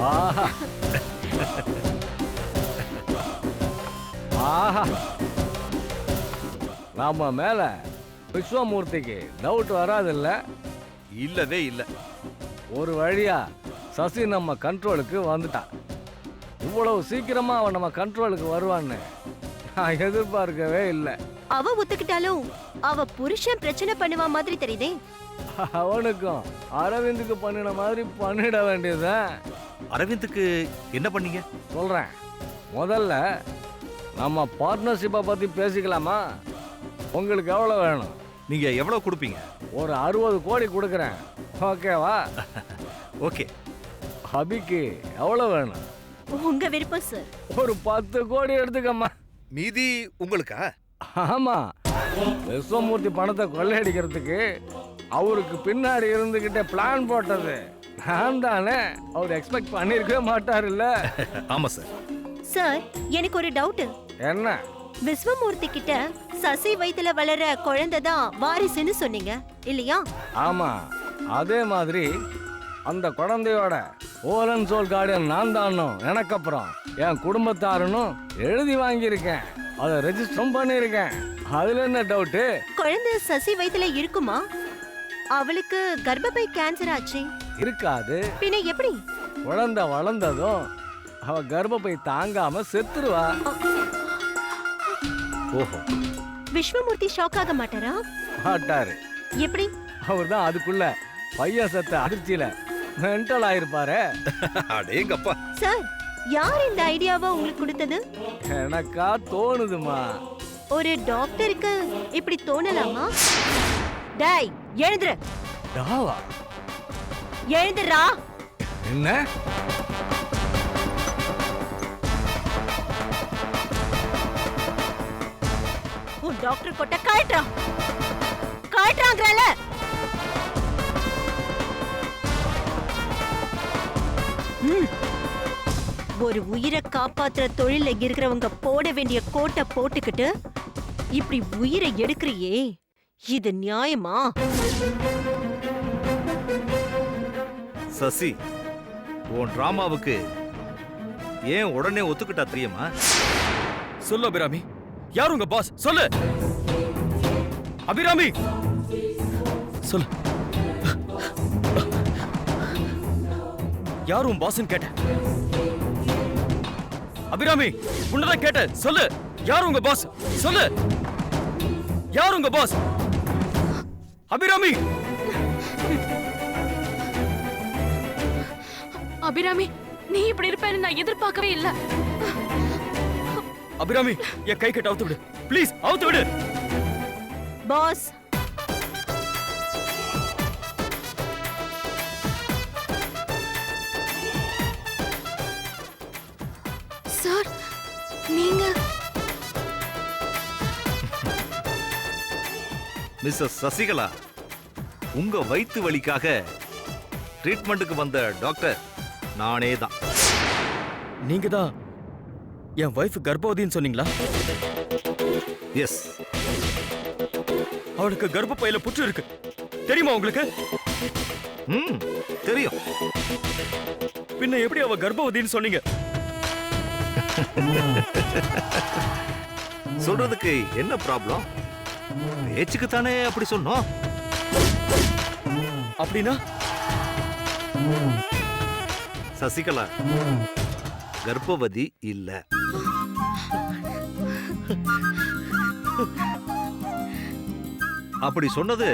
ஆஹா ஆஹா, நாம மேல விஸ்வமூர்த்திக்கு டவுட் வராதில்ல? இல்லவே இல்ல. ஒரு வழியா சசி நம்ம கண்ட்ரோலுக்கு வந்துட்டான். இவ்வளவு சீக்கிரமா அவன் நம்ம கண்ட்ரோலுக்கு வருவான்னு நான் எதிர்பார்க்கவே இல்லை. அவ ஒத்துக்கிட்டாலும் அவ புருஷன் பிரச்சனை பண்ணுவா மாதிரி தெரியுதே. அவனுக்கும் அரவிந்துக்கு பண்ணின மாதிரி பண்ணிட வேண்டியதுதான். அரவிந்துக்கு என்ன பண்ணீங்க? சொல்றேன். முதல்ல நம்ம பார்ட்னர்ஷிப்பை பத்தி பேசிக்கலாமா? உங்களுக்கு எவ்வளவு வேணும்? நீங்க எவ்வளவு கொடுப்பீங்க? ஒரு 60 கோடி கொடுக்குறேன். ஓகேவா? ஓகே. அபிக்கு எவ்வளவு வேணும்? உங்க விருப்பம் சார். ஒரு 10 கோடி எடுத்துக்கம்மா. மீதி உங்களுக்கா? ஆமா, விஸ்வமூர்த்தி பணத்தை கொள்ளையடிக்கிறதுக்கு அவருக்கு பின்னாடி இருந்துகிட்டே பிளான் போட்டது நான் தானே. அவர் எக்ஸ்பெக்ட் பண்ணிருக்கவே மாட்டார் இல்ல? ஆமா சார். சார், எனக்கு ஒரு டவுட். என்ன? விஸ்வமூர்த்தி கிட்ட சசி வயித்துல வளர குழந்தை தான் வாரிசுன்னு சொன்னீங்க இல்லையா? ஆமா, அதே மாதிரி அந்த குழந்தையோட ஓலன் சோல் கார்டியன் நான் தானும் எனக்கு அப்புறம் என் குடும்பத்தாருன்னும் எழுதி வாங்கியிருக்கேன். அதை ரெஜிஸ்டரும் பண்ணியிருக்கேன். அதுல என்ன டவுட்டு? குழந்தை சசி வயித்துல இருக்குமா? அவளுக்கு கர்ப்பப்பை கேன்சர் ஆச்சு. இருக்காது. பின்ன எப்படி? குழந்தை வளர்ந்ததும் அவ கர்ப்பப்பை தாங்காம செத்துருவா. ஓஹோ. விஸ்வமூர்த்தி ஷாக் ஆக மாட்டாரா? மாட்டாரு. எப்படி? அவர் தான் அதுக்குள்ள பையன் செத்த அதிர்ச்சியில மென்டல் ஆயிருப்பாரு. அடேங்கப்பா. சார், யார் இந்த ஐடியாவை உங்களுக்கு கொடுத்தது? எனக்கா தோணுதுமா. ஒரு டாக்டருக்கு இப்படி தோணலாமா? டேய், எழுந்துரு. டாவா? எழுந்துறா. என்ன? உன் டாக்டர் கொட்ட காட்டுறான். காட்டுறாங்கறல. ஒரு உயிரை காப்பாத்துற தொழில இருக்கிறவங்க போட வேண்டிய கோட்டை போட்டுக்கிட்டு இப்படி உயிரை எடுக்கிறியே, இது நியாயமா? சசி, உன் டிராமாவுக்கு ஏன் உடனே ஒத்துக்கிட்டா தெரியுமா? சொல்லு அபிராமி, யார் உங்க பாஸ்? சொல்லு அபிராமி, சொல்லு. யார் உன் பாஸ்ன்னு கேட்ட? அபிராமி, உன்னதான் கேட்ட. சொல்லு, யார் உங்க பாஸ்? சொல்லு, யார் உங்க பாஸ்? அபிராமி. அபிராமி, நீ இப்படி இருப்பேன்னு நான் எதிர்பார்க்கவே இல்ல. அபிராமி, என் கை கட்ட அவுத்து விடு ப்ளீஸ். அவுத்து விடு. பாஸ், சார், நீங்க மிஸ்ஸஸ் சசிகலா, உங்க வயிற்று வலிக்காக ட்ரீட்மெண்ட்டுக்கு வந்த டாக்டர் நானே தான். நீங்க தான் என் வைஃப் கர்ப்பவதின்னு சொன்னீங்களா? எஸ். அவளுக்கு கர்ப்பப்பையில புற்று இருக்கு, தெரியுமா உங்களுக்கு? தெரியும். பின்ன எப்படி அவ கர்ப்பவதின்னு சொன்னீங்க? சொல்றதுக்கு என்ன ப்ராப்ளம்? பேச்சுக்கு தானே அப்படி சொன்னோம். அப்படின்னா சசிகலா கர்ப்பவதி இல்ல. அப்படி சொன்னது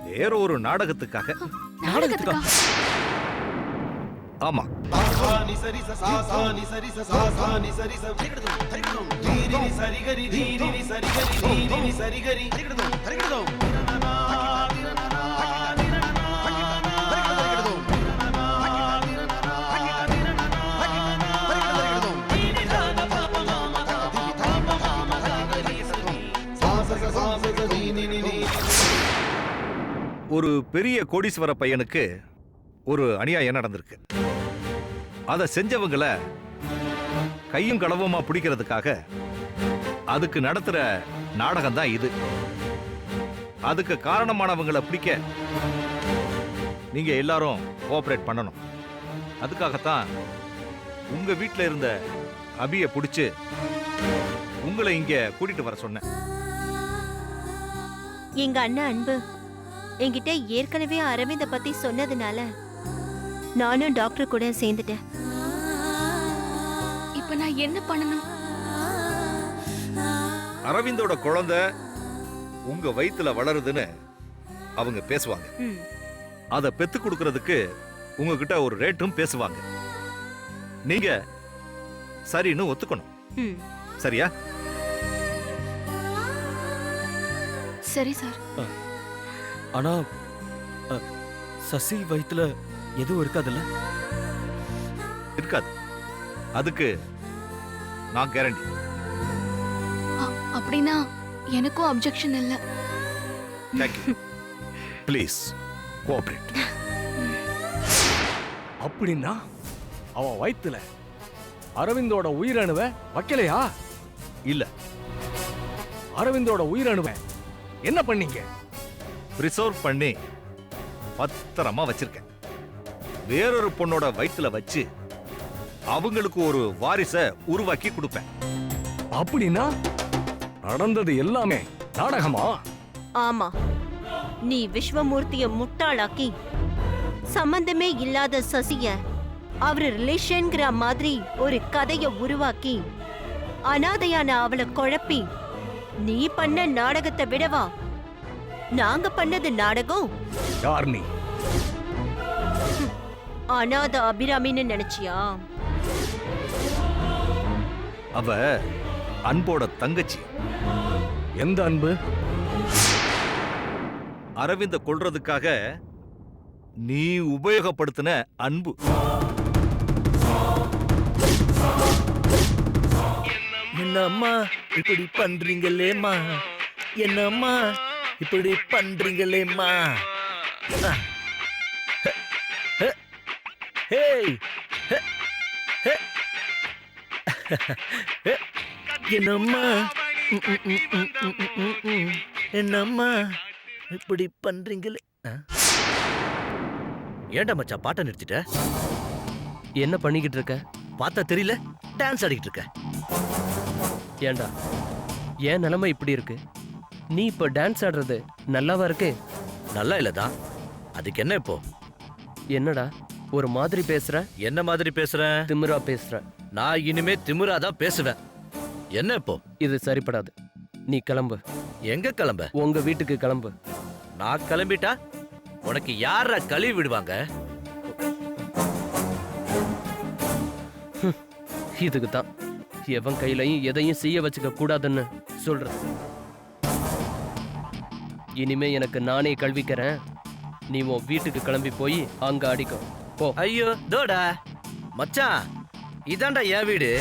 வேற ஒரு நாடகத்துக்காக. நாடகத்துக்கா? ஆமா. ஒரு பெரிய கோடீஸ்வர பையனுக்கு ஒரு அநியாயம் நடந்திருக்கு. அதை செஞ்சவங்கள கையும் களவுமா பிடிக்கிறதுக்காக அதுக்கு நடத்துற நாடகம் தான் இது. அதுக்கு காரணமானவங்களை பிடிக்க நீங்க எல்லாரும் கோஆபரேட் பண்ணணும். அதுக்காகத்தான் உங்க வீட்ல இருந்த அபிய பிடிச்சு உங்களை இங்க கூட்டிட்டு வர சொன்னேன். எங்க அண்ணன் அன்பு என்கிட்ட ஏற்கனவே அரவிந்த பத்தி சொன்னதுனால நானும் டாக்டர் கூட சேர்ந்துட்டேன். இப்ப நான் என்ன பண்ணணும்? அரவிந்தோட குழந்தை உங்க வயித்துல வளருதுன்னு அவங்க பேசுவாங்க. ம். அதை பெத்து கொடுக்கறதுக்கு உங்ககிட்ட ஒரு ரேட்டும் பேசுவாங்க. நீங்க சரின்னு ஒத்துக்கணும். ம். சரியா? சரி சார். ஆனா சசி வயித்துல எதுவும் இருக்காதுல்ல? இருக்காது. அதுக்கு நான் கேரண்டி. அப்படின்னா எனக்கும் அப்ஜெக்ஷன் இல்ல. தேங்க்யூ. Please cooperate. அப்படின்னா அவன் வயித்துல அரவிந்தோட உயிரணுவை வைக்கலையா? இல்ல, அரவிந்தோட உயிரணுவை என்ன பண்ணீங்க? ரிசர்வ் பண்ணி பத்திரமா வச்சிருக்கேன். வேறொரு பொண்ணோட வயித்துல வச்சு அவங்களுக்கு ஒரு வாரிசை உருவாக்கி கொடுப்பேன். அப்படின்னா நடந்தது எல்லாமே நாடகமா? ஆமா, நீ விஸ்வமூர்த்திய முட்டாளாக்கி சம்பந்தமே இல்லாத சசிய அவரு ரிலேஷன்ங்கிற மாதிரி ஒரு கதைய உருவாக்கி அனாதையான அவளை குழப்பி நீ பண்ண நாடகத்தை விடவா நாங்க பண்ணது நாடகம்? யார் நீ? அனாத அபிராமின்னு நினைச்சியா? அவ அன்போட தங்கச்சி. எந்த அன்பு? அரவிந்த கொல்றதுக்காக நீ உபயோகப்படுத்தின அன்பு. என்னம்மா இப்படி பண்றீங்களேம்மா, என்னம்மா இப்படி பண்றீங்களேம்மா. ஹேய், என்னம்மா என்னம்மா இப்படி பண்றீங்களே. ஏன்டா மச்சான் பாட்டை நிறுத்திட்ட? என்ன பண்ணிக்கிட்டு இருக்க? பார்த்தா தெரியல, டான்ஸ் ஆடிக்கிட்டு இருக்க. ஏன்டா என் நிலைமை இப்படி இருக்கு? நீ இப்ப டான்ஸ் ஆடுறது நல்லாவா இருக்கு? நல்லா இல்லதான், அதுக்கு என்ன இப்போ? என்னடா ஒரு மாதிரி பேசுற? என்ன மாதிரி பேசுறேன்? திமிரா பேசுற. நான் இனிமே திமிராதான் பேசுவேன். என்ன இப்போ? இது சரிப்படாது. நீ கிளம்பு. எங்க கிளம்ப? உங்க வீட்டுக்கு கிளம்பு. நான் கிளம்பிட்டா உனக்கு யார கழுவி விடுவாங்க? இதுக்கு தான் எவன் கையிலையும் எதையும் செய்ய வச்சுக்க கூடாதுன்னு சொல்றது. இனிமே எனக்கு நானே கல்விக்கிறேன். நீ உன் வீட்டுக்கு கிளம்பி போய் அங்க அடிக்கும் போ. ஐயோ தோடா மச்சான், இதாண்டா என் வீடு.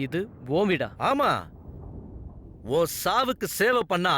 இது ஓ வீடா? ஆமா, ஓ சாவுக்கு சேவை பண்ணா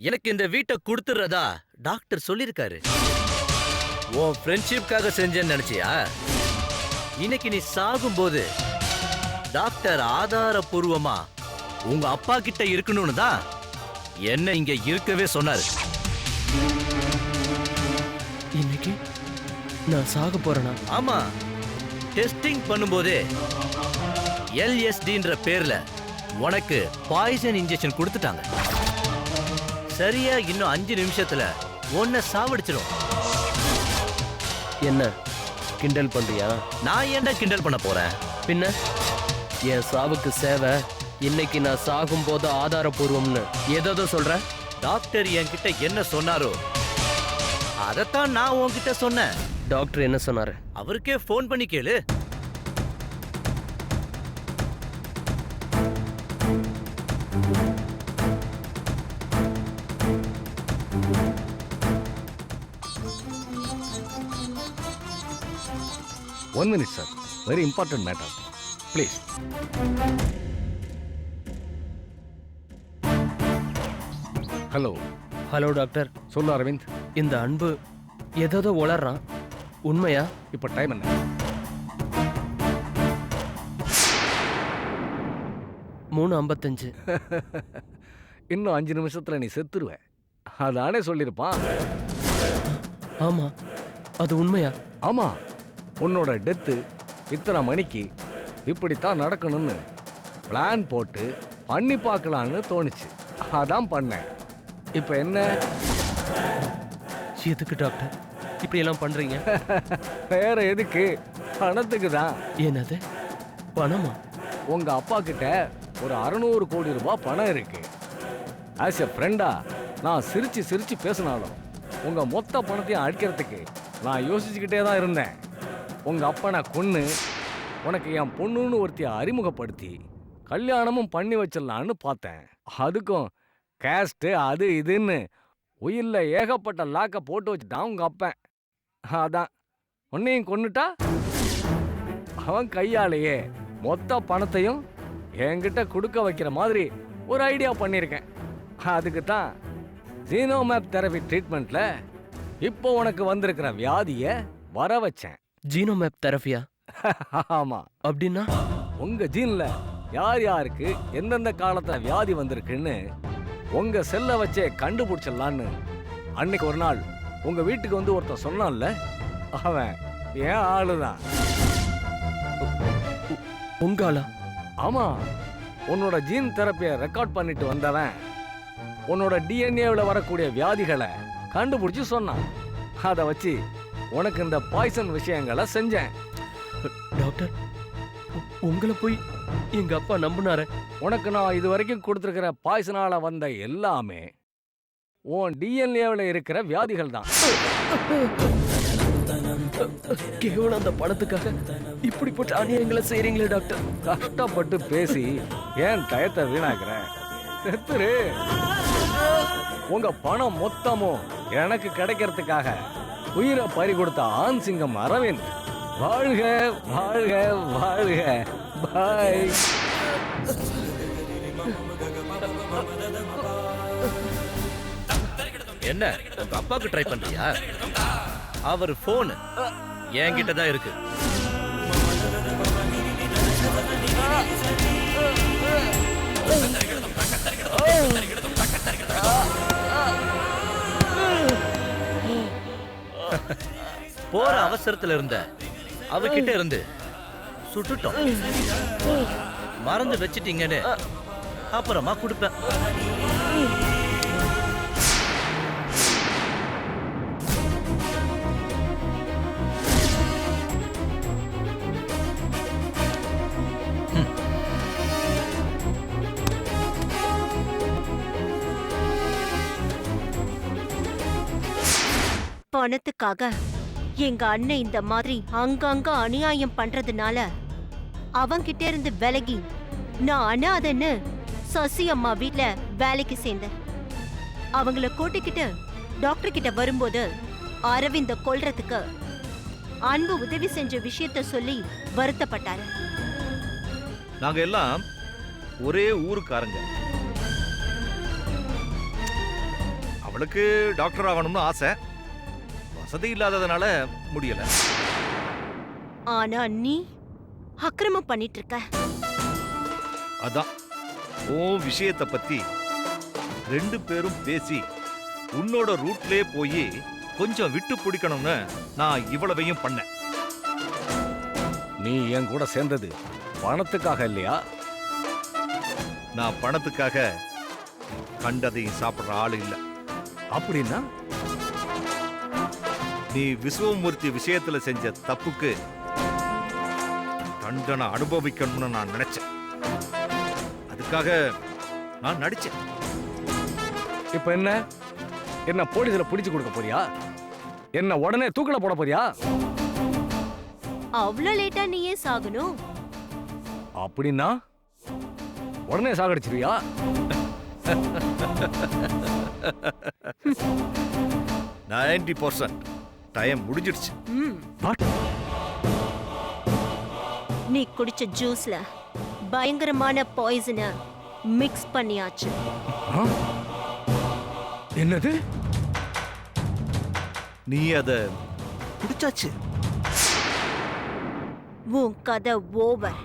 எனக்கு இந்த வீட்டை கொடுத்துறதா டாக்டர் சொல்லிருக்காரு. ஓ ஃப்ரெண்ட்ஷிப்காக செஞ்சேன்னு நினைச்சியா? இன்னைக்கு நீ சாகும்போது டாக்டர் ஆதாரபூர்வமா உங்க அப்பா கிட்ட இருக்கணும்னு தான் என்ன இங்க இருக்கவே சொன்னாரு. இன்னைக்கு நான் சாக போறேனா? ஆமா, டெஸ்டிங் பண்ணும்போதே LSDன்ற பேர்ல உனக்கு பாய்சன் இன்ஜெக்ஷன் கொடுத்துட்டாங்க. சரியா இன்னும் 5 நிமிஷத்துல உன்னை சாவடிச்சிடும். என்ன கிண்டல் பண்றியா? நான் ஏன்டா கிண்டல் பண்ண போறேன்? பின்ன என் சாவுக்கு சேவை இன்னைக்கு நான் சாகும் போது ஆதாரபூர்வம்னு ஏதோ சொல்ற. டாக்டர் என்கிட்ட என்ன சொன்னாரோ அதத்தான் நான் உன்கிட்ட சொன்னேன். டாக்டர் என்ன சொன்னாரு? அவருக்கே ஃபோன் பண்ணி கேளு. One minute, sir. Very important matter. Please. Hello. Hello doctor. சொல்லு அரவிந்த். இந்த அன்பு ஏதோ உளறான், உண்மையா? இப்போ டைம் என்ன? 3:55. இன்னும் 5 நிமிஷத்துல நீ செத்துருவ. அதானே சொல்லியிருப்பான். ஆமா, அது உண்மையா? ஆமா, உன்னோட டெத்து இத்தனை மணிக்கு இப்படித்தான் நடக்கணும்னு பிளான் போட்டு பண்ணி பார்க்கலான்னு தோணுச்சு. அதான் பண்ணேன். இப்ப என்ன? எதுக்கு டாக்டர் இப்படி எல்லாம் பண்றீங்க? வேற எதுக்கு? பணத்துக்கு தான். என்னது, பணமா? உங்க அப்பா கிட்ட ஒரு 600 கோடி ரூபாய் பணம் இருக்கு. ஆஸ் எ ஃப்ரெண்டா நான் சிரிச்சு சிரிச்சு பேசினாலும் உங்க மொத்த பணத்தையும் அடிக்கிறதுக்கு நான் யோசிச்சுக்கிட்டே தான் இருந்தேன். உங்க அப்பனை கொன்னு உனக்கு என் பொண்ணுன்னு ஒருத்திய அறிமுகப்படுத்தி கல்யாணமும் பண்ணி வச்சிடலான்னு பார்த்தேன். அதுக்கும் கேஸ்ட் அது இதுன்னு உயிரில் ஏகப்பட்ட லாக்க போட்டு வச்சுட்டான் உங்க அப்பன். அதான் உன்னையும் கொன்னுட்டா அவன் கையாலேயே மொத்த பணத்தையும் என்கிட்ட கொடுக்க வைக்கிற மாதிரி ஒரு ஐடியா பண்ணியிருக்கேன். அதுக்கு தான் ஜீனோமேப் தெரபி ட்ரீட்மெண்ட்ல இப்போ உனக்கு வந்திருக்கிற வியாதிய வர வச்சேன். ஜீனோமேப் தெரபியா? ஆமா. அப்படின்னா உங்க ஜீன்ல யார் யாருக்கு எந்தெந்த காலத்துல வியாதி வந்திருக்குன்னு உங்க செல்ல வச்சே கண்டுபிடிச்சிடலான்னு அன்னைக்கு ஒரு நாள் உங்க வீட்டுக்கு வந்து ஒருத்தன் சொன்னான்ல, அவன் ஏன் ஆளுதான். உங்காலா? ஆமா, உன்னோட ஜீன் தெரப்பியை ரெக்கார்ட் பண்ணிட்டு வந்தவன் உன்னோட டிஎன்ஏவில் வரக்கூடிய வியாதிகளை கண்டுபிடிச்சு சொன்னான். அதை வச்சு உனக்கு இந்த பாய்சன் விஷயங்களை செஞ்சேன். டாக்டர், உங்களை போய் எங்க அப்பா நம்பினார? உனக்கு நான் இது வரைக்கும் கொடுத்துருக்கிற பாய்சனால வந்த எல்லாமே உன் டிஎன்ஏவில் இருக்கிற வியாதிகள் தான். கேவலம் அந்த பணத்துக்காக இப்படிப்பட்ட அநியாயங்களை செய்றீங்களே டாக்டர். கஷ்டப்பட்டு பேசி ஏன் டயத்தை வீணாக்குற? செத்துரு. உங்க பணம் மொத்தமும் எனக்கு கிடைக்கிறதுக்காக உயிரை பறி கொடுத்த ஆண் சிங்கம் அரவிந்த் வாழ்க வாழ்க வாழ்க. பாய். என்ன உங்க அப்பாவுக்கு ட்ரை பண்றியா? அவர் போன் என்கிட்ட தான் இருக்கு. போற அவசரத்துல இருந்த அவகிட்ட இருந்து சுட்டுட்டோம். மறந்து வச்சிட்டீங்கன்னு அப்புறமா கொடுப்பேன். பணத்துக்காக எங்க அண்ணன் இந்த மாதிரி அங்கங்க அநியாயம் பண்றதுனால அவன்கிட்ட இருந்து விலகி நான் அனாதைன்னு சசி அம்மா வீட்ல வேலைக்கு சேர்ந்தேன். அவங்கள கூட்டிக்கிட்டு டாக்டர் கிட்ட வரும்போது அரவிந்த கொல்றதுக்கு அன்பு உதவி செஞ்ச விஷயத்த சொல்லி வருத்தப்பட்டாரு. நாங்க எல்லாம் ஒரே ஊருக்காரங்க. அவளுக்கு டாக்டர் ஆகணும்னு ஆசை, வசதி இல்லாததுனால முடியல. ஆனா நீ அக்கிரமம் பண்ணிட்டு இருக்க. அதான் உன் விஷயத்தை பத்தி 2 பேரும் பேசி உன்னோட ரூட்லயே போய் கொஞ்சம் விட்டு பிடிக்கணும்னு நான் இவ்வளவையும் பண்ணேன். நீ என் கூட சேர்ந்தது பணத்துக்காக இல்லையா? நான் பணத்துக்காக கண்டதையும் சாப்பிடுற ஆளு இல்ல. அப்படின்னா நீ விஸ்வமூர்த்தி விஷயத்துல செஞ்ச தப்புக்கு தண்டனை அனுபவிக்கணும்னு நான் நினைச்சேன். அதுக்காக நான் நடிச்சேன். இப்ப என்ன என்ன போலீஸ்ல பிடிச்சு கொடுக்க போறியா? என்ன உடனே தூக்கில போட போறியா? அவ்வளவு லேட்டா நீ ஏன் சாகணும்? அப்படின்னா உடனே சாகடிச்சிருவியா? 90% டைம் முடிஞ்சிடுச்சு. நீ குடிச்ச ஜூஸ்ல பயங்கரமான பாய்சனை மிக்ஸ் பண்ணியாச்சு. என்னது? நீ அத குடிச்சாச்சு. உன் கதை ஓவர்.